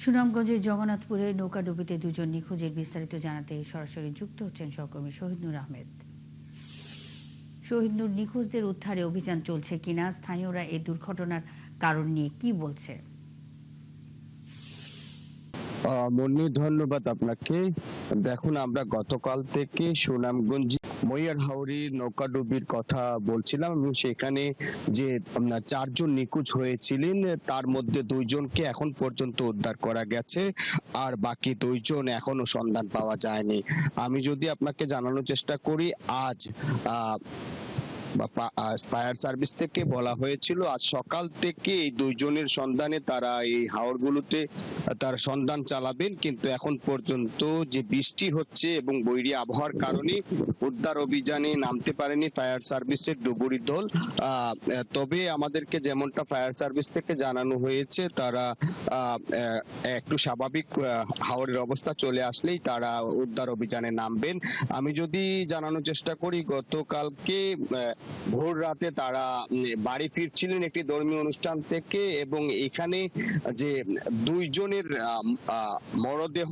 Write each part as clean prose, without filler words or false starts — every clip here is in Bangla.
সুনামগঞ্জের জগন্নাথপুরে নৌকাডুবিতে দুজন নিখোঁজের বিস্তারিত জানাতে সরাসরি যুক্ত হচ্ছেন সহকর্মী শহীদ নূর আহমেদ। শহীদ নূর, নিখোঁজদের উদ্ধারে অভিযান চলছে কিনা, স্থানীয়রা এই দুর্ঘটনার কারণ নিয়ে কি বলছে? মন্নি, ধন্যবাদ আপনাকে। দেখুন, আমরা গতকাল থেকে সুনামগঞ্জ মইয়ার হাওরের নৌকাডুবির কথা বলছিলাম এবং সেখানে যে 4 জন নিখোঁজ হয়েছিলেন তার মধ্যে 2 জনকে এখন পর্যন্ত উদ্ধার করা গেছে, আর বাকি 2 জন এখনো সন্ধান পাওয়া যায়নি। আমি যদি আপনাকে জানানোর চেষ্টা করি, আজ ফায়ার সার্ভিস থেকে বলা হয়েছিল আজ সকাল থেকে এই 2 জনের সন্ধানে তারা এই হাওরগুলোতে তার সন্ধান চালাবেন, কিন্তু এখন পর্যন্ত যে বৃষ্টি হচ্ছে এবং বৈরী আবহাওয়ার কারণে উদ্ধার অভিযানে নামতে পারেনি ফায়ার সার্ভিসের ডুবুরি দল। তবে আমাদেরকে যেমনটা ফায়ার সার্ভিস থেকে জানানো হয়েছে, তারা একটু স্বাভাবিক হাওরের অবস্থা চলে আসলেই তারা উদ্ধার অভিযানে নামবেন। আমি যদি জানানোর চেষ্টা করি, গতকালকে ভোর রাতে তারা বাড়ি ফিরছিলেন একটি ধর্মীয় অনুষ্ঠান থেকে, এবং এখানে যে 2 জনের মরদেহ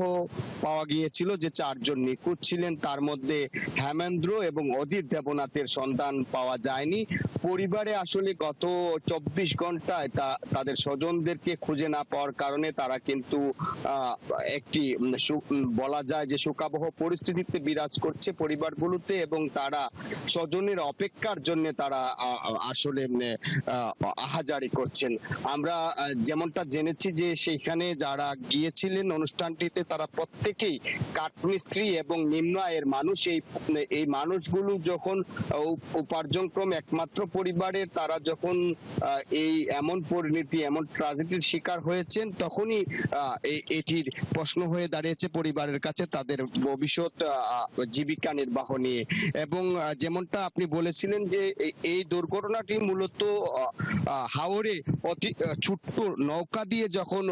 পাওয়া গিয়েছিল, যে 4 জন নিখোঁজ ছিলেন তার মধ্যে হেমেন্দ্র এবং অধীর দেবনাথের সন্ধান পাওয়া যায়নি। পরিবারে আসলে গত 24 ঘন্টায় তাদের স্বজনদেরকে খুঁজে না পাওয়ার কারণে তারা কিন্তু একটি বলা যায় যে শোকাবহ পরিস্থিতিতে বিরাজ করছে পরিবারগুলোতে, এবং তারা স্বজনের অপেক্ষার জন্য তারা আসলে আহাজারি করছেন। আমরা যেমনটা জেনেছি যে সেইখানে যারা গিয়েছিলেন অনুষ্ঠানটিতে তারা প্রত্যেকেই কাঠমিস্ত্রি এবং নিম্ন আয়ের মানুষ। এই মানুষগুলো যখন উপার্জনক্রম একমাত্র পরিবারের, তারা যখন এই এমন পরিণতি, এমন ট্র্যাজেডির শিকার হয়েছেন, তখনই এটির প্রশ্ন হয়ে দাঁড়িয়েছে পরিবারের কাছে তাদের ভবিষ্যৎ জীবিকা নির্বাহ নিয়ে। এবং যেমনটা আপনি বলেছিলেন যে এই দুর্ঘটনাটি মূলত হাওরে ছোট্ট নৌকা দিয়ে যখন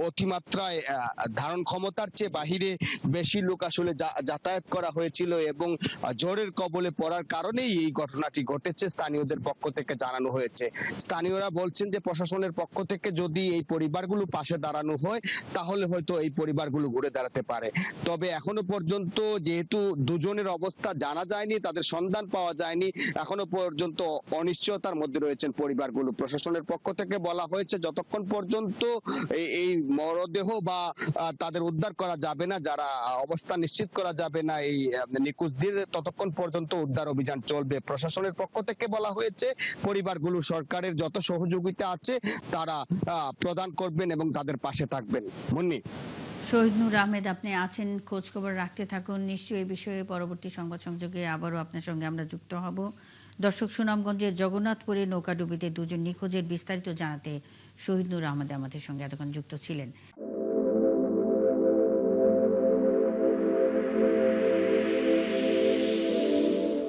অতিমাত্রায় ধারণ ক্ষমতার চেয়ে বাহিরে বেশি লোক আসলে যাতায়াত করা হয়েছিল এবং ঝড়ের কবলে পড়ার কারণেই এই ঘটনাটি ঘটেছে, স্থানীয়দের পক্ষ থেকে জানানো হয়েছে। স্থানীয়রা বলছেন যে প্রশাসনের পক্ষ থেকে যদি এই পরিবারগুলো পাশে দাঁড়ানো হয় তাহলে হয়তো এই পরিবারগুলো ঘুরে দাঁড়াতে পারে। তবে এখনো পর্যন্ত যেহেতু 2 জনের অবস্থা জানা যায়নি, তাদের সন্ধান পাওয়া যায়নি, এখনো পর্যন্ত অনিশ্চয়তার মধ্যে রয়েছেন পরিবারগুলো। প্রশাসনের পক্ষ থেকে বলা হয়েছে যতক্ষণ পর্যন্ত এই মরদেহ বা তাদের উদ্ধার করা যাবে না, যারা অবস্থা নিশ্চিত করা যাবে না এই নিখোঁজদের, ততক্ষণ পর্যন্ত উদ্ধার অভিযান চলবে। প্রশাসনের পক্ষ থেকে বলা হয়েছে পরিবারগুলো সরকারের যত সহযোগিতা আছে তারা প্রদান করবেন এবং তাদের পাশে থাকবেন। মুন্নি। শহীদ নূর আহমেদ, আপনি আছেন, খোঁজ খবর রাখতে থাকুন। নিশ্চয়ই এই বিষয়ে পরবর্তী সংবাদ সংযোগে আবারও আপনার সঙ্গে আমরা যুক্ত হব। দর্শক, সুনামগঞ্জের জগন্নাথপুরে নৌকাডুবিতে 2 জন নিখোঁজের বিস্তারিত জানাতে শহীদ নূর আহমেদ আমাদের সঙ্গে এতক্ষণ যুক্ত ছিলেন।